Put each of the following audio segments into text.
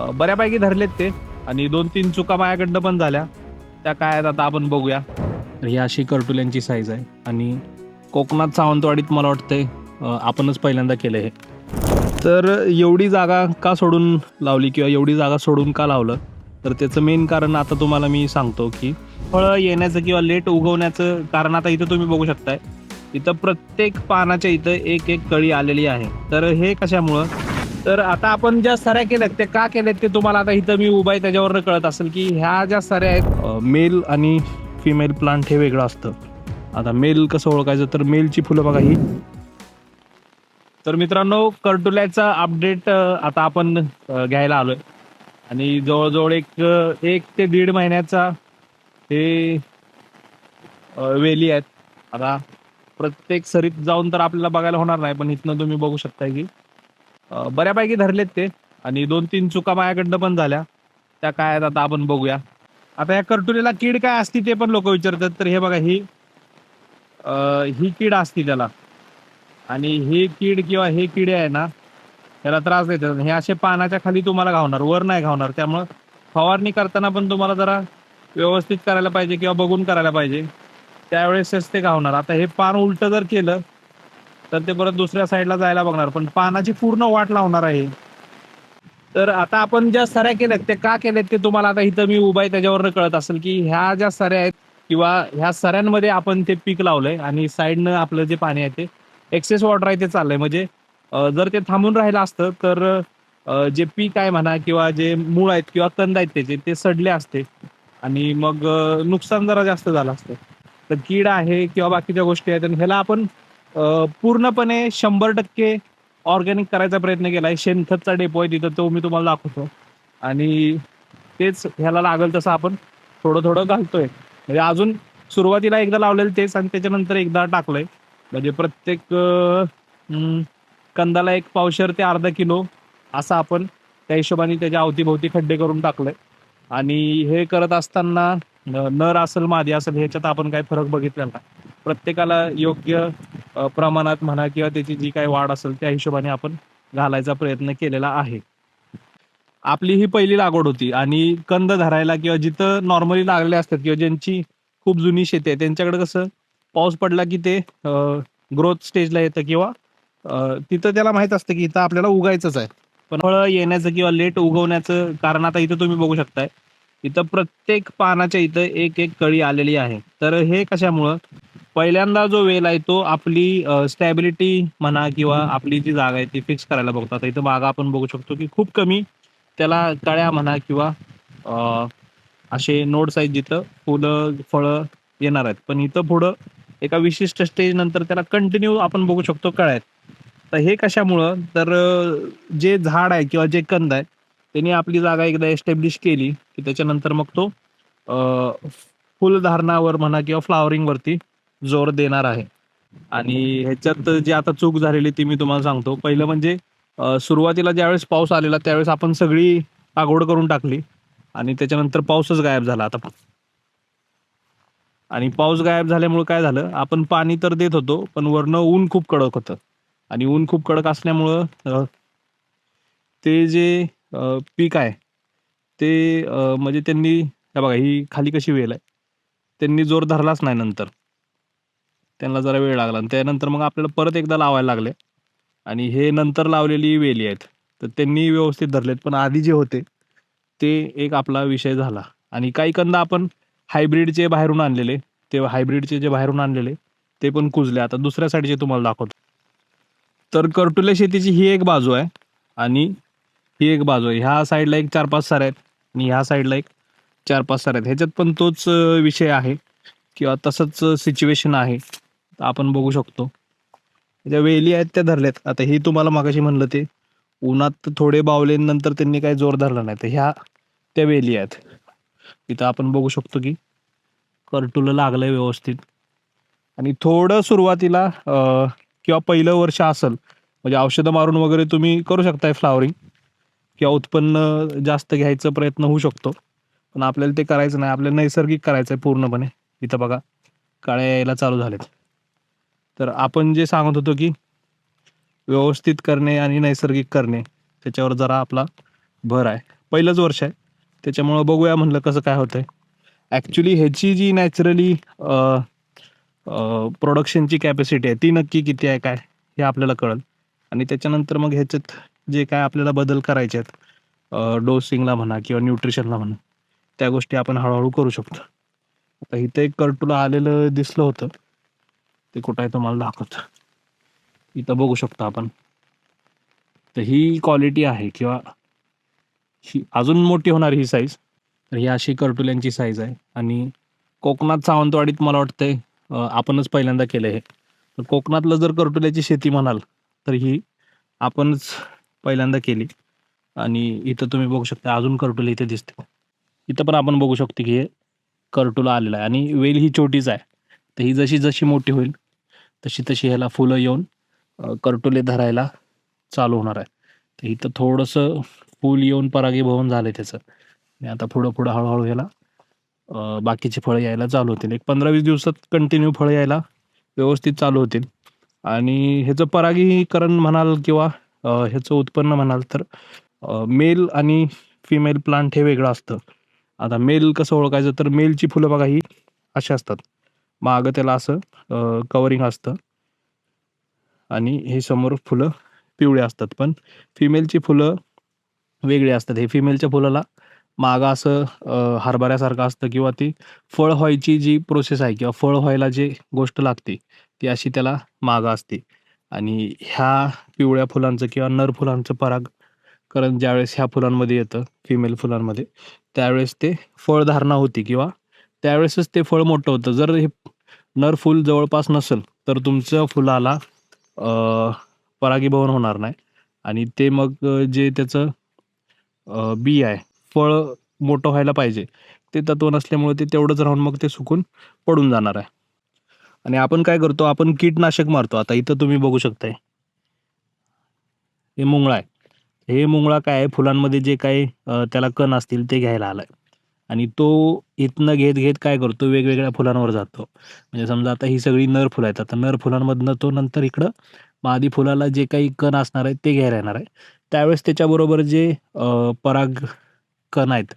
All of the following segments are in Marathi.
बऱ्यापैकी धरलेत ते आणि 2-3 चुका माझ्याकडनं पण झाल्या. त्या काय आहेत आता आपण बघूया. तर ही अशी करटुल्यांची साईज आहे आणि कोकणात सावंतवाडीत मला वाटतंय आपणच पहिल्यांदा केलं हे. तर एवढी जागा का सोडून लावली किंवा एवढी जागा सोडून का लावलं, तर त्याचं मेन कारण आता तुम्हाला मी सांगतो की फळं येण्याचं किंवा लेट उगवण्याचं कारण आता इथं तुम्ही बघू शकताय. इथं प्रत्येक पानाच्या इथं एक एक कळी आलेली आहे. तर हे कशामुळं, तर आता आपण ज्या सऱ्या केल्यात ते का केल्यात ते तुम्हाला आता इथं मी उभा आहे त्याच्यावरनं कळत असेल की ह्या ज्या सऱ्या आहेत, मेल आणि फिमेल प्लांट हे वेगळं असतं. आता मेल कसं ओळखायचं, तर मेलची फुलं बघा ही. तर मित्रांनो, करटुल्याचा अपडेट आता आपण घ्यायला आलोय आणि जवळजवळ एक ते 1.5 महिन्याचा हे वेली आहेत. आता प्रत्येक सरीत जाऊन तर आपल्याला बघायला होणार नाही, पण इथनं तुम्ही बघू शकताय की बऱ्यापैकी धरलेत ते आणि 2-3 चुका माझ्याकडनं पण झाल्या. त्या काय आहेत आता आपण बघूया. आता या करटुलीला कीड काय असती ते पण लोक विचारतात. तर हे बघा, ही कीड असती त्याला आणि ही कीड किंवा हे किडे आहे ना, त्याला त्रास देतात. हे असे पानाच्या खाली तुम्हाला घावणार, वर नाही घावणार. त्यामुळं फवारणी करताना पण तुम्हाला जरा व्यवस्थित करायला पाहिजे किंवा बघून करायला पाहिजे. त्यावेळेसच ते घावणार. आता हे पान उलट जर केलं तर ते परत दुसऱ्या साईडला जायला बघणार, पण पानाची पूर्ण वाट लावणार आहे. तर आता आपण ज्या सऱ्या केल्यात ते का केल्यात ते तुम्हाला आता इथं मी उभा आहे त्याच्यावरनं कळत असेल की ह्या ज्या सऱ्या आहेत किंवा ह्या सऱ्यांमध्ये आपण ते पीक लावलंय आणि साईडनं आपलं जे पाणी आहे ते एक्सेस वॉटर आहे ते चाललंय. म्हणजे जर ते थांबून राहिलं असतं तर जे पीक आहे म्हणा किंवा जे मूळ आहेत किंवा कंद आहेत त्याचे ते सडले असते आणि मग नुकसान जरा जास्त झालं असतं. तर कीड आहे किंवा बाकीच्या गोष्टी आहेत आणि ह्याला आपण पूर्णपणे 100% ऑर्गॅनिक करायचा प्रयत्न केलाय. शेणखतचा डेपो आहे तिथं, तो मी तुम्हाला दाखवतो आणि तेच ह्याला लागेल तसं आपण थोडं थोडं घालतोय. म्हणजे अजून सुरुवातीला एकदा लावलेलं तेच आणि त्याच्यानंतर एकदा टाकलंय. म्हणजे प्रत्येक कंदाला 1 पावशेर ते अर्धा किलो असं आपण त्या हिशोबाने त्याच्या अवतीभोवती खड्डे करून टाकलंय. आणि हे करत असताना नर असेल मादी असेल ह्याच्यात आपण काही फरक बघितलेला नाही. प्रत्येकाला योग्य प्रमाणात म्हणा किंवा त्याची जी काही वाढ असेल त्या हिशोबाने आपण घालायचा प्रयत्न केलेला आहे. आपली ही पहिली लागवड होती आणि कंद धरायला किंवा जिथं नॉर्मली लागलेले असतात किंवा ज्यांची खूप जुनी शेती आहे त्यांच्याकडे कसं पाऊस पडला की ते ग्रोथ स्टेजला येतं किंवा तिथं त्याला माहित असतं की इथं आपल्याला उगायचंच आहे. पण फळं येण्याचं किंवा लेट उगवण्याचं कारण आता इथं तुम्ही बघू शकताय. इथं प्रत्येक पानाच्या इथं एक एक कळी आलेली आहे. तर हे कशामुळं, पहिल्यांदा जो वेल आहे तो आपली स्टॅबिलिटी म्हणा किंवा आपली जी जागा आहे ती फिक्स करायला बघतो. आता इथं मागं आपण बघू शकतो की खूप कमी त्याला कळ्या म्हणा किंवा असे नोड्स आहेत जिथं फुलं फळं येणार आहेत. पण इथं पुढं एका विशिष्ट स्टेज नंतर त्याला कंटिन्यू आपण बघू शकतो कळ्या आहेत. तर हे कशामुळं, तर जे झाड आहे किंवा जे कंद आहे त्यांनी आपली जागा एकदा एस्टॅब्लिश केली की त्याच्यानंतर मग तो फुलधारणावर म्हणा किंवा फ्लॉवरिंग वरती जोर देणार आहे. आणि ह्याच्यात जी आता चूक झालेली ती मी तुम्हाला सांगतो. पहिलं म्हणजे सुरुवातीला ज्यावेळेस पाऊस आलेला त्यावेळेस आपण सगळी लागवड करून टाकली आणि त्याच्यानंतर पाऊसच गायब झाला. आता आणि पाऊस गायब झाल्यामुळे काय झालं, आपण पाणी तर देत होतो पण वरनं ऊन खूप कडक होतं आणि ऊन खूप कडक असल्यामुळं ते जे पीक आहे ते म्हणजे त्यांनी, हे बघा ही खाली कशी वेल आहे, त्यांनी जोर धरलाच नाही. नंतर त्यांना जरा वेळ लागला आणि त्यानंतर मग आपल्याला परत एकदा लावायला लागले आणि हे नंतर लावलेली वेली आहेत तर त्यांनी व्यवस्थित धरलेत. पण आधी जे होते ते एक आपला विषय झाला. आणि काही कंद आपण हायब्रिडचे बाहेरून आणलेले, ते हायब्रिडचे जे बाहेरून आणलेले ते पण कुजले. आता दुसऱ्या साईडचे तुम्हाला दाखवतो. तर करटुले शेतीची ही एक बाजू आहे आणि ही एक बाजू आहे. ह्या साईडला एक 4-5 साऱ्या आहेत आणि ह्या साईडला एक 4-5 साऱ्या आहेत. ह्याच्यात पण तोच विषय आहे किंवा तसंच सिच्युएशन आहे. आपण बघू शकतो ज्या वेली आहेत त्या धरल्यात. आता ही तुम्हाला मागाशी म्हणलं ते उन्हात थोडे बावले नंतर त्यांनी काही जोर धरला नाही. तर ह्या त्या वेली आहेत. इथं आपण बघू शकतो की करटुलं लागलंय व्यवस्थित. आणि थोडं सुरुवातीला किंवा पहिलं वर्ष असेल म्हणजे औषधं मारून वगैरे तुम्ही करू शकताय फ्लॉवरिंग किंवा उत्पन्न जास्त घ्यायचा प्रयत्न होऊ शकतो. पण आपल्याला ते करायचं नाही, आपल्याला नैसर्गिक करायचं आहे पूर्णपणे. इथं बघा काळ्या यायला चालू झालेत. तर आपण जे सांगत होतो की व्यवस्थित करणे आणि नैसर्गिक करणे त्याच्यावर जरा आपला भर आहे. पहिलंच वर्ष आहे, त्याच्यामुळं बघूया म्हणलं कसं काय होतंय. ॲक्च्युली ह्याची जी नॅचरली प्रोडक्शनची कॅपॅसिटी आहे ती नक्की किती आहे काय हे आपल्याला कळेल. आणि त्याच्यानंतर मग ह्याच्यात जे काय आपल्याला बदल करायचे आहेत डोसिंगला म्हणा किंवा न्यूट्रिशनला म्हणा, त्या गोष्टी आपण हळूहळू करू शकतो. आता इथं एक कर्टुला आलेलं दिसलं होतं, ते कुठं आहे तुम्हाला दाखवतो. इथं बघू शकतो आपण. तर ही क्वालिटी आहे किंवा ही अजून मोठी होणार ही साईज. तर ही अशी कर्टुल्यांची साईज आहे. आणि कोकणात सावंतवाडीत मला वाटतंय आपणच पहिल्यांदा केलं हे. तर कोकणातलं जर कर्टुल्याची शेती म्हणाल तर ही आपणच पहिल्यांदा केली. आणि इथं तुम्ही बघू शकता अजून कर्टुले इथे दिसते. इथं पण आपण बघू शकतो की हे कर्टुला आलेला आहे आणि वेल ही छोटीच आहे. तर ही जशी जशी मोठी होईल तशी तशी ह्याला फुलं येऊन कर्टुले धरायला चालू होणार आहे. तर इथं थोडंसं फूल येऊन परागीभवन झालं त्याचं. आणि आता पुढं पुढं हळूहळू ह्याला बाकीची फळं यायला चालू होतील. एक 15-20 दिवसात कंटिन्यू फळं यायला व्यवस्थित चालू होतील. आणि ह्याचं परागीकरण म्हणाल किंवा ह्याचं उत्पन्न म्हणाल तर मेल आणि फिमेल प्लांट हे वेगळं असतं. आता मेल कसं ओळखायचं तर मेलची फुलं बघा ही अशी असतात, मागं त्याला असं कवरिंग असतं आणि हे समोर फुलं पिवळे असतात. पण फिमेलची फुलं वेगळी असतात. हे फिमेलच्या फुलाला मागं असं हरभऱ्यासारखं असतं किंवा ती फळ व्हायची जी प्रोसेस आहे किंवा फळ व्हायला जी गोष्ट लागते ती अशी त्याला मागं असते. आणि ह्या पिवळ्या फुलांचं किंवा नर फुलांचं परागकरण ज्यावेळेस ह्या फुलांमध्ये येतं फिमेल फुलांमध्ये, त्यावेळेस ते फळधारणा होती किंवा त्यावेळेसच ते फळ मोठं होतं. जर हे नर फूल जवळपास नसेल तर तुमच्या फुलाला परागीभवन होणार नाही. आणि ते मग जे त्याचं बी आहे, फळ मोठं व्हायला पाहिजे ते तत्व नसल्यामुळे ते तेवढंच राहून मग ते सुकून पडून जाणार आहे. आणि आपण काय करतो, आपण कीटनाशक मारतो. आता इथं तुम्ही बघू शकताय हे मुंगळा आहे. हे मुंगळा काय आहे, फुलांमध्ये जे काही त्याला कण असतील ते घ्यायला आलाय. आणि तो इथनं घेत घेत काय करतो, वेगवेगळ्या फुलांवर जातो. म्हणजे समजा आता ही सगळी नर फुलं आहेत. आता नर फुलांमधनं तो नंतर इकडं मादी फुलाला जे काही कण असणार आहेत ते घ्यायला येणार आहे. त्यावेळेस त्याच्याबरोबर जे पराग कण आहेत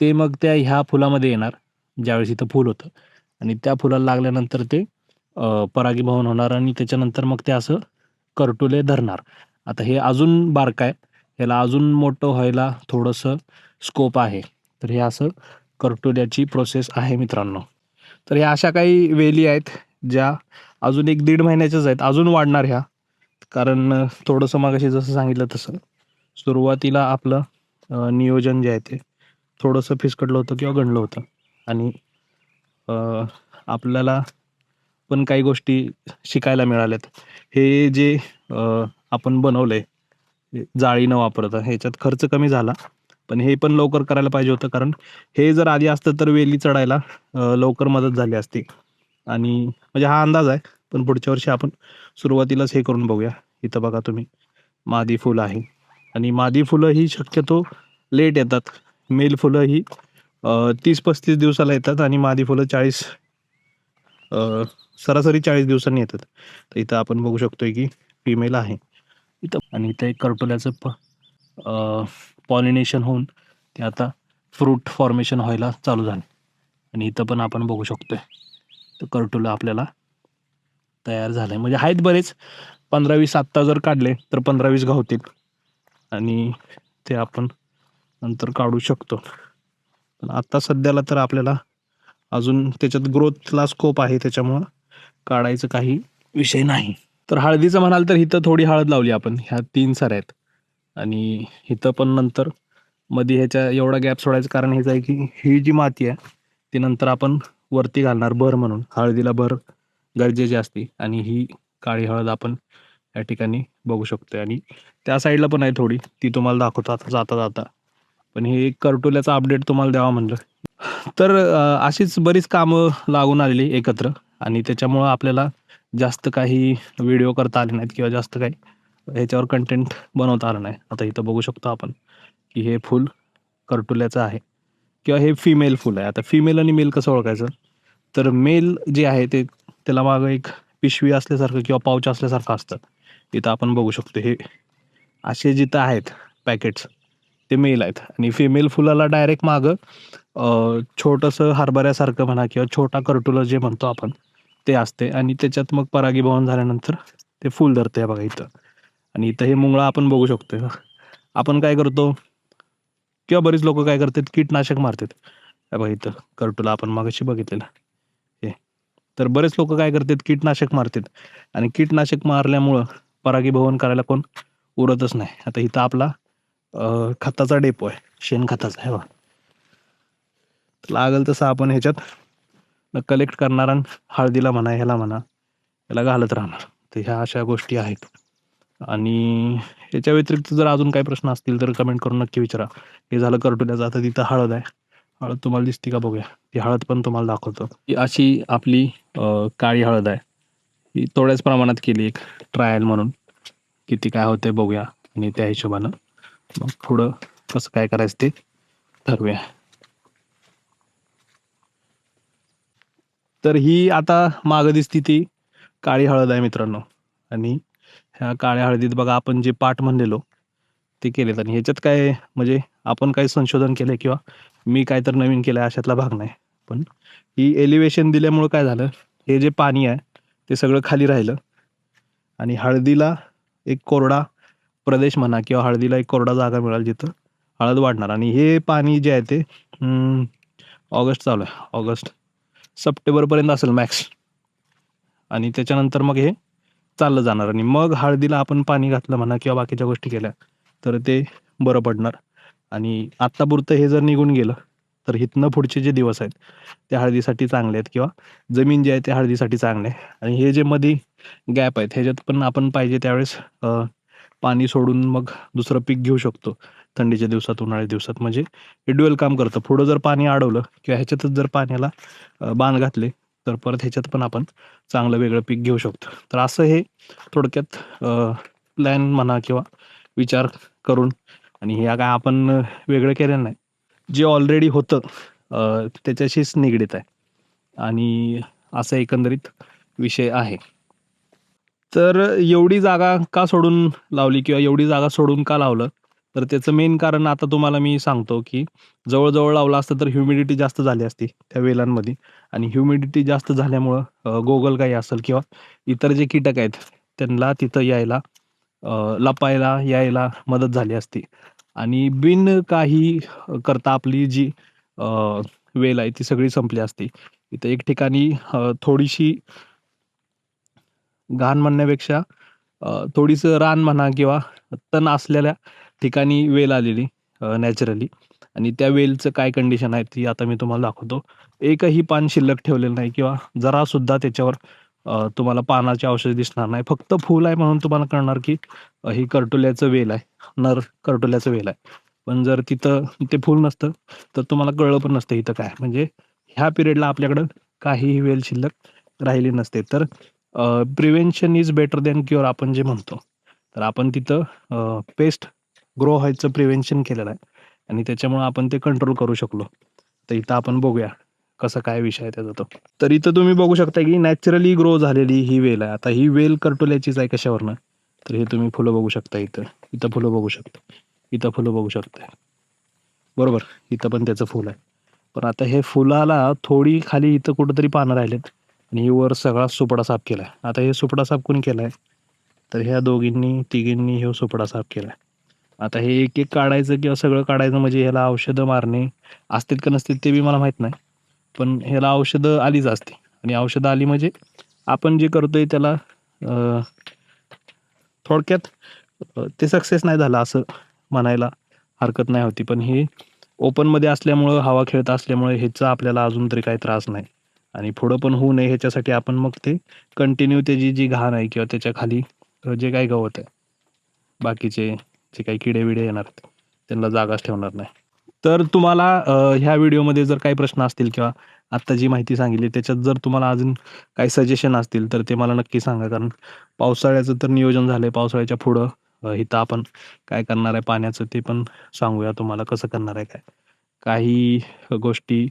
ते मग त्या ह्या फुलामध्ये येणार ज्यावेळेस इथं फूल होतं. आणि त्या फुलाला लागल्यानंतर ते परागीभवन होणार आणि त्याच्यानंतर मग ते असं कर्टुले धरणार. आता हे अजून बारकं आहे, ह्याला अजून मोठं व्हायला थोडंसं स्कोप आहे. तर हे असं कर्टुल्याची प्रोसेस आहे मित्रांनो. तर ह्या अशा काही वेली आहेत ज्या अजून 1-1.5 महिन्याच्याच आहेत, अजून वाढणार ह्या. कारण थोडंसं मगाशी जसं सांगितलं तसं सुरुवातीला आपलं नियोजन जे आहे ते थोडंसं फिसकटलं होतं किंवा गंडलं होतं. आणि आपल्याला पण काही गोष्टी शिकायला मिळाल्यात. हे जे आपण बनवलंय जाळी न वापरता ह्याच्यात खर्च कमी झाला. पण हे पण लवकर करायला पाहिजे होतं, कारण हे जर आधी असतं तर वेली चढायला लवकर मदत झाली असती. आणि म्हणजे हा अंदाज आहे, पण पुढच्या वर्षी आपण सुरुवातीलाच हे करून बघूया. इथं बघा तुम्ही मादी फुलं आहे आणि मादी फुलं ही शक्यतो लेट येतात. मेल फुलं ही 30-35 दिवसाला येतात आणि मादी फुलं सरासरी 40 दिवसांनी येतात. तर इथं आपण बघू शकतोय की फिमेल आहे इथं. आणि इथं एक कर्टुल्याचं पॉलिनेशन होऊन ते आता फ्रूट फॉर्मेशन व्हायला चालू झाले. आणि इथं पण आपण बघू शकतोय तर कर्टुलं आपल्याला तयार झालंय. म्हणजे आहेत बरेच, 15-20 आत्ता जर काढले तर 15-20 गावतील आणि ते आपण नंतर काढू शकतो. पण आत्ता सध्याला तर आपल्याला अजून त्याच्यात ग्रोथला स्कोप आहे, त्याच्यामुळं काढायचं काही विषय नाही. तर हळदीचं म्हणाल तर इथं थोडी हळद लावली आपण, ह्या 3 साऱ्या आहेत. आणि इथं पण नंतर मध्ये ह्याच्या एवढा गॅप सोडायचं कारण हेच आहे की ही जी माती आहे ती नंतर आपण वरती घालणार भर म्हणून. हळदीला भर गरजेची असते आणि ही काळी हळद आपण या ठिकाणी बघू शकतोय. आणि त्या साईडला पण आहे थोडी, ती तुम्हाला दाखवतो आता जाता जाता. पण हे एक कर्टुल्याचा अपडेट तुम्हाला द्यावा म्हणलं. तर अशीच बरीच कामं लागून आलेली एकत्र आणि त्याच्यामुळं आपल्याला जास्त काही व्हिडिओ करता आले नाहीत किंवा जास्त काही ह्याच्यावर कंटेंट बनवता आलं नाही. आता इथं बघू शकतो आपण की हे फूल कर्टुल्याचं आहे किंवा हे फिमेल फूल आहे. आता फिमेल आणि मेल कसं ओळखायचं, तर मेल जे आहे ते त्याला मागं एक पिशवी असल्यासारखं किंवा पाऊच असल्यासारखं असतं. इथं आपण बघू शकतो हे असे जिथं आहेत पॅकेट्स ते मेल आहेत आणि फिमेल फुलाला डायरेक्ट मागं छोटंसं हरभऱ्यासारखं म्हणा किंवा छोटा कर्टुला जे म्हणतो आपण ते असते आणि त्याच्यात मग परागीभवन झाल्यानंतर ते फूल धरते बघा इथं. आणि इथं हे मुंगळा आपण बघू शकतोय. आपण काय करतो किंवा बरीच लोक काय करतात, कीटनाशक मारतात. हे बघा इथं कर्टुला आपण मगाशी बघितलेलं हे. तर बरेच लोक काय करतात, कीटनाशक मारतात आणि कीटनाशक मारल्यामुळं परागीभवन करायला कोण उरतच नाही. आता इथं आपला खताचा डेपो आहे, शेणखताचा आहे बघा. लागेल तसं आपण ह्याच्यात कलेक्ट करणार आणि हळदीला म्हणा ह्याला म्हणा याला घालत राहणार. तर ह्या अशा गोष्टी आहेत. आणि याच्या व्यतिरिक्त जर अजून काही प्रश्न असतील तर कमेंट करून नक्की विचारा. हे झालं कर्टुल्याचं. आता तिथं हळद आहे. हळद तुम्हाला दिसते का बघूया. ती हळद पण तुम्हाला दाखवतो. ही अशी आपली काळी हळद आहे. ही थोड्याच प्रमाणात केली एक ट्रायल म्हणून, किती काय होते बघूया आणि त्या हिशोबानं मग पुढं कसं काय करायचं ते ठरवूया. तर ही आता मागं दिसती ती काळी हळद आहे मित्रांनो. आणि ह्या काळ्या हळदीत बघा आपण जे पाट म्हणलेलो ते केलेत आणि ह्याच्यात काय म्हणजे आपण काही संशोधन केलंय किंवा मी काय तर नवीन केलंय अशातला भाग नाही. पण ही एलिव्हेशन दिल्यामुळं काय झालं, हे जे पाणी आहे ते सगळं खाली राहिलं आणि हळदीला एक कोरडा प्रदेश म्हणा किंवा हळदीला एक कोरडा जागा मिळाली जिथं हळद वाढणार. आणि हे पाणी जे आहे ते ऑगस्ट चालू आहे, ऑगस्ट सप्टेंबरपर्यंत असेल मॅक्स. आणि त्याच्यानंतर मग हे चाललं जाणार आणि मग हळदीला आपण पाणी घातलं म्हणा किंवा बाकीच्या गोष्टी केल्या तर ते बरं पडणार. आणि आत्तापुरतं हे जर निघून गेलं तर इथनं पुढचे जे दिवस आहेत ते हळदीसाठी चांगले आहेत किंवा जमीन जी आहे ते हळदीसाठी चांगले आहे. आणि हे जे मध्ये गॅप आहेत ह्याच्यात पण आपण पाहिजे त्यावेळेस पाणी सोडून मग दुसरं पीक घेऊ शकतो थंडीच्या दिवसात, उन्हाळ्याच्या दिवसात. म्हणजे हे ड्युएल काम करतं. पुढं जर पाणी अडवलं किंवा ह्याच्यातच जर पाण्याला बांध घातले तर परत ह्याच्यात पण आपण चांगलं वेगळं पीक घेऊ शकतो. तर असं हे थोडक्यात प्लॅन म्हणा किंवा विचार करून, आणि हे काय आपण वेगळं केलेलं नाही, जे ऑलरेडी होतं त्याच्याशीच निगडीत आहे. आणि असा एकंदरीत विषय आहे. तर एवढी जागा का सोडून लावली किंवा एवढी जागा सोडून का लावलं, तर त्याचं मेन कारण आता तुम्हाला मी सांगतो की जवळ लावलं असतं तर ह्युमिडिटी जास्त झाली असती त्या वेलांमध्ये. आणि ह्युमिडिटी जास्त झाल्यामुळं गोगलगाई असेल किंवा इतर जे कीटक आहेत त्यांना तिथं यायला लपायला यायला मदत झाली असती. आणि बिन काही करता आपली जी वेल आहे ती सगळी संपली असती. इथं एक ठिकाणी थोडीशी घाण म्हणण्यापेक्षा थोडीसं रान म्हणा किंवा तण असलेल्या ठिकाणी वेल आलेली नॅचरली. आणि त्या वेलचं काय कंडिशन आहे ती आता मी तुम्हाला दाखवतो. एकही पान शिल्लक ठेवलेलं नाही किंवा जरासुद्धा त्याच्यावर तुम्हाला पानाचे अवशेष दिसणार नाही. फक्त फूल आहे म्हणून तुम्हाला कळणार की ही कर्टुल्याचं वेल आहे, नर कर्टुल्याचं वेल आहे. पण जर तिथं ते फूल नसतं तर तुम्हाला कळलं पण नसतं इथं काय. म्हणजे ह्या पिरियडला आपल्याकडं काहीही वेल शिल्लक राहिली नसते. तर prevention is better than cure आपण जे म्हणतो. तर आपण तिथं पेस्ट ग्रो व्हायचं प्रिव्हेन्शन केलेलं आहे आणि त्याच्यामुळं आपण ते कंट्रोल करू शकलो. तर इथं आपण बघूया कसं काय विषय आहे त्याचा तो. तर इथं तुम्ही बघू शकता की नॅचरली ग्रो झालेली ही वेल आहे. आता ही वेल कर्टुल्याचीच आहे कशावरनं, तर हे तुम्ही फुलं बघू शकता. इथं फुलं बघू शकता, इथं फुलं बघू शकता, बरोबर. इथं पण त्याचं फुल आहे. पण आता हे फुलाला थोडी खाली इथं कुठंतरी पानं राहिलेत आणि वर सगळा सुपडा साफ केलाय. आता हे सुपडा साफ कोणी केलाय, तर ह्या दोघींनी तिघींनी हे सुपडा साफ केलाय. आता हे एक एक काढायचं किंवा सगळं काढायचं म्हणजे ह्याला औषधं मारणे असतात का नसतात ते बी मला माहित नाही. पण ह्याला औषधं आलीच असते आणि औषधं आली म्हणजे आपण जे करतोय त्याला थोडक्यात ते सक्सेस नाही झालं असं म्हणायला हरकत नाही होती. पण हे ओपनमध्ये असल्यामुळं, हवा खेळत असल्यामुळे ह्याचा आपल्याला अजून तरी काही त्रास नाही. आणि पुढं पण होऊ नये ह्याच्यासाठी आपण मग ते कंटिन्यू त्याची जी घाण आहे किंवा त्याच्या खाली जे काही गवत आहे, बाकीचे जे काही किडे बिडे येणार त्यांना जागाच ठेवणार नाही. तर तुम्हाला ह्या व्हिडिओमध्ये जर काही प्रश्न असतील किंवा आत्ता जी माहिती सांगितली त्याच्यात जर तुम्हाला अजून काही सजेशन असतील तर ते मला नक्की सांगा. कारण पावसाळ्याचं तर नियोजन झालंय. पावसाळ्याच्या पुढं इथं आपण काय करणार आहे पाण्याचं ते पण सांगूया तुम्हाला, कसं करणार आहे काय. काही गोष्टी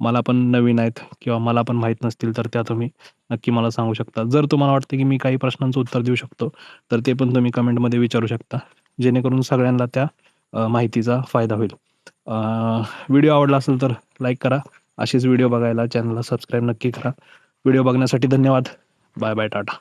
मला पण नवीन आहेत किंवा मला पण माहीत नसतील तर त्या तुम्ही नक्की मला सांगू शकता. जर तुम्हाला वाटतं की मी काही प्रश्नांचं उत्तर देऊ शकतो तर ते पण तुम्ही कमेंटमध्ये विचारू शकता, जेणेकरून सगळ्यांना त्या माहितीचा फायदा होईल. व्हिडिओ आवडला असेल तर लाईक करा. असेच व्हिडिओ बघायला चॅनलला सबस्क्राईब नक्की करा. व्हिडिओ बघण्यासाठी धन्यवाद. Bye bye, Tata.